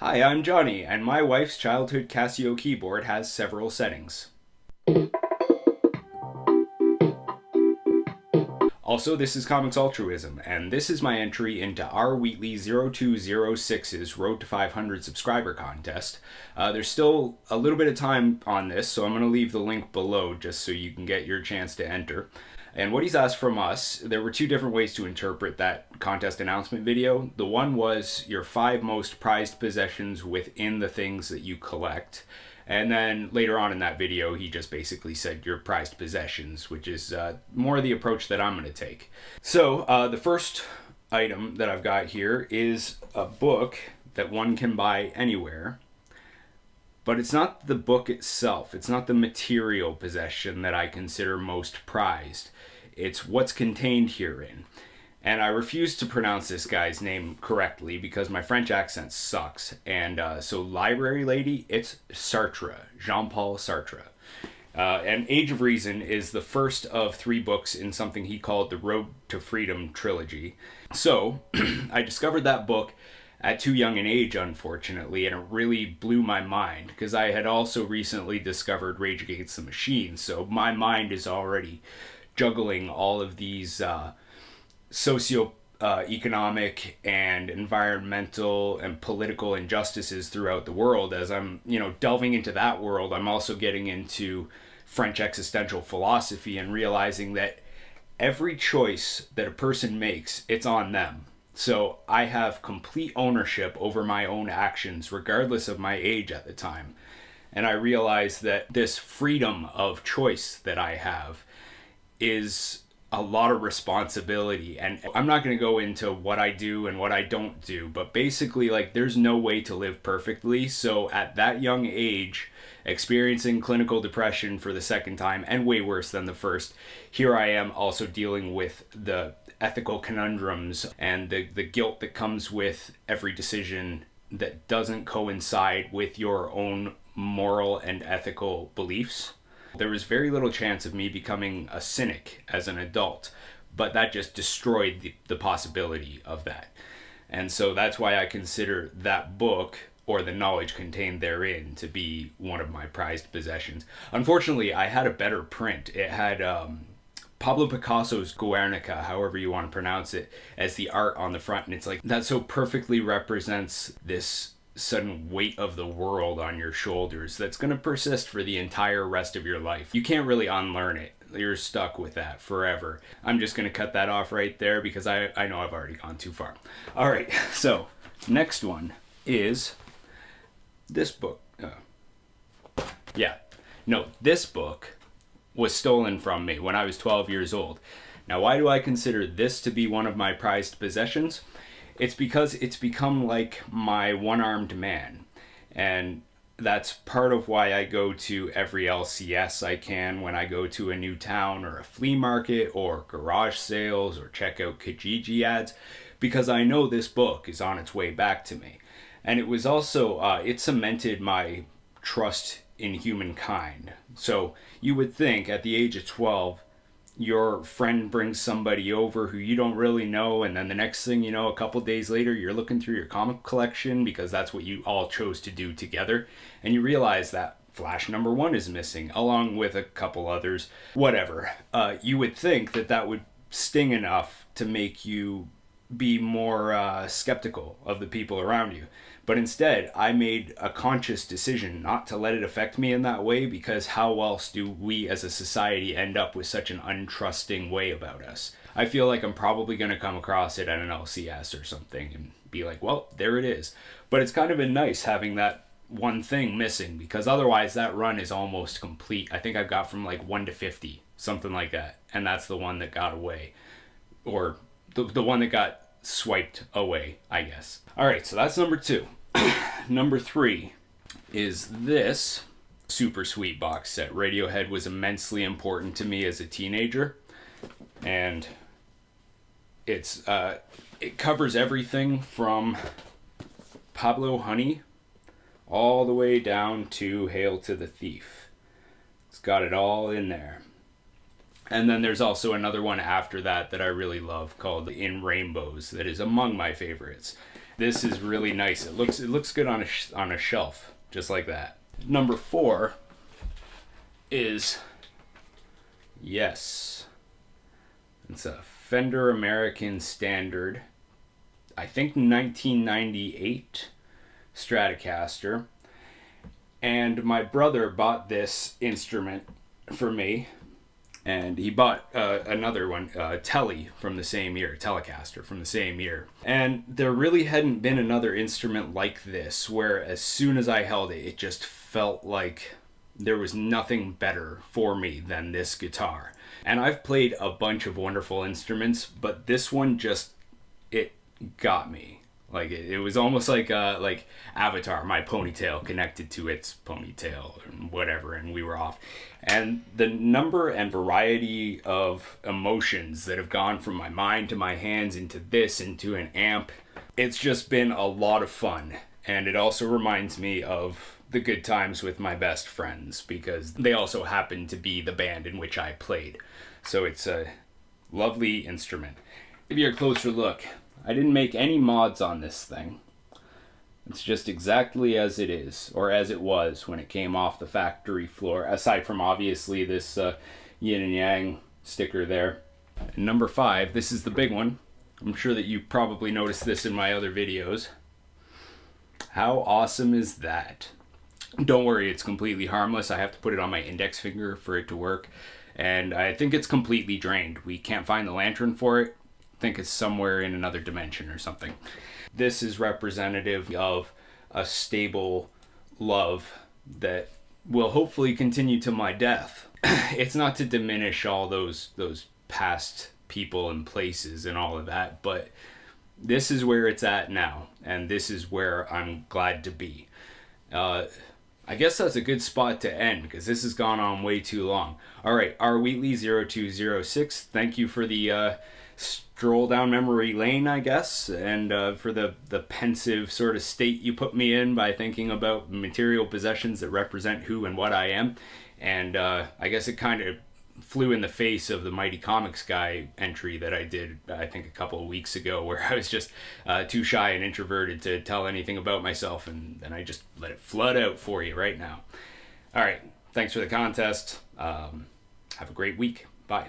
Hi, I'm Johnny, and my wife's childhood Casio keyboard has several settings. Also, this is Comics Altruism, and this is my entry into RWheatley0206's Road to 500 subscriber contest. There's still a little bit of time on this, so I'm going to leave the link below just so you can get your chance to enter. And what he's asked from us, there were two different ways to interpret that contest announcement video. The one was your 5 most prized possessions within the things that you collect. And then later on in that video, he just basically said your prized possessions, which is more the approach that I'm going to take. So the first item that I've got here is a book that one can buy anywhere. But it's not the book itself. It's not the material possession that I consider most prized. It's what's contained herein. And I refuse to pronounce this guy's name correctly because my French accent sucks. And so library lady, it's Sartre, Jean-Paul Sartre. And Age of Reason is the first of 3 books in something he called the Road to Freedom trilogy. So I discovered that book at too young an age, unfortunately, and it really blew my mind because I had also recently discovered Rage Against the Machine. So my mind is already juggling all of these socio-economic and environmental and political injustices throughout the world. As I'm, delving into that world, I'm also getting into French existential philosophy and realizing that every choice that a person makes, it's on them. So I have complete ownership over my own actions, regardless of my age at the time. And I realize that this freedom of choice that I have is a lot of responsibility. And I'm not going to go into what I do and what I don't do, but basically, there's no way to live perfectly. So at that young age, experiencing clinical depression for the second time and way worse than the first, here I am also dealing with the ethical conundrums and the guilt that comes with every decision that doesn't coincide with your own moral and ethical beliefs. There was very little chance of me becoming a cynic as an adult, but that just destroyed the possibility of that. And so that's why I consider that book, or the knowledge contained therein, to be one of my prized possessions. Unfortunately, I had a better print. It had Pablo Picasso's Guernica, however you want to pronounce it, as the art on the front. And it's that so perfectly represents this sudden weight of the world on your shoulders that's going to persist for the entire rest of your life. You can't really unlearn it. You're stuck with that forever. I'm just going to cut that off right there because I know I've already gone too far. All right, so next one is this book. This book was stolen from me when I was 12 years old. Now, why do I consider this to be one of my prized possessions? It's because it's become like my one-armed man. And that's part of why I go to every LCS I can when I go to a new town or a flea market or garage sales or check out Kijiji ads, because I know this book is on its way back to me. And it was also, it cemented my trust in humankind. So you would think at the age of 12, your friend brings somebody over who you don't really know, and then the next thing you know, a couple days later, you're looking through your comic collection because that's what you all chose to do together, and you realize that Flash #1 is missing, along with a couple others. Whatever. You would think that would sting enough to make you be more skeptical of the people around you. But instead, I made a conscious decision not to let it affect me in that way, because how else do we as a society end up with such an untrusting way about us? I feel like I'm probably going to come across it at an LCS or something and be like, well, there it is. But it's kind of been nice having that one thing missing, because otherwise that run is almost complete. I think I've got from 1 to 50, something like that. And that's the one that got away. Or the one that got swiped away, I guess. All right, so that's number 2. Number 3 is this super sweet box set. Radiohead was immensely important to me as a teenager, and it covers everything from Pablo Honey all the way down to Hail to the Thief. It's got it all in there. And then there's also another one after that I really love called In Rainbows that is among my favorites. this is really nice. It looks good on a shelf, just like that. Number 4 is, yes, it's a Fender American Standard, I think 1998 Stratocaster. And my brother bought this instrument for me, and he bought another one, Telecaster from the same year. And there really hadn't been another instrument like this, where as soon as I held it, it just felt like there was nothing better for me than this guitar. And I've played a bunch of wonderful instruments, but this one just, it got me. Like it was almost like Avatar, my ponytail connected to its ponytail and whatever, and we were off. And the number and variety of emotions that have gone from my mind to my hands into this, into an amp, it's just been a lot of fun. And it also reminds me of the good times with my best friends, because they also happen to be the band in which I played. So it's a lovely instrument. Give you a closer look. I didn't make any mods on this thing. It's just exactly as it is, or as it was when it came off the factory floor, aside from obviously this yin and yang sticker there. And number 5, this is the big one. I'm sure that you probably noticed this in my other videos. How awesome is that? Don't worry, it's completely harmless. I have to put it on my index finger for it to work, and I think it's completely drained. We can't find the lantern for it. I think it's somewhere in another dimension or something. This is representative of a stable love that will hopefully continue to my death. It's not to diminish all those past people and places and all of that, but this is where it's at now, and this is where I'm glad to be. I guess that's a good spot to end, because this has gone on way too long. All right, RWheatley0206, thank you for the stroll down memory lane, I guess, and for the pensive sort of state you put me in by thinking about material possessions that represent who and what I am. And I guess it kind of flew in the face of the Mighty Comics Guy entry that I did, I think, a couple of weeks ago, where I was just too shy and introverted to tell anything about myself, and then I just let it flood out for you right now. All right, thanks for the contest. Have a great week. Bye.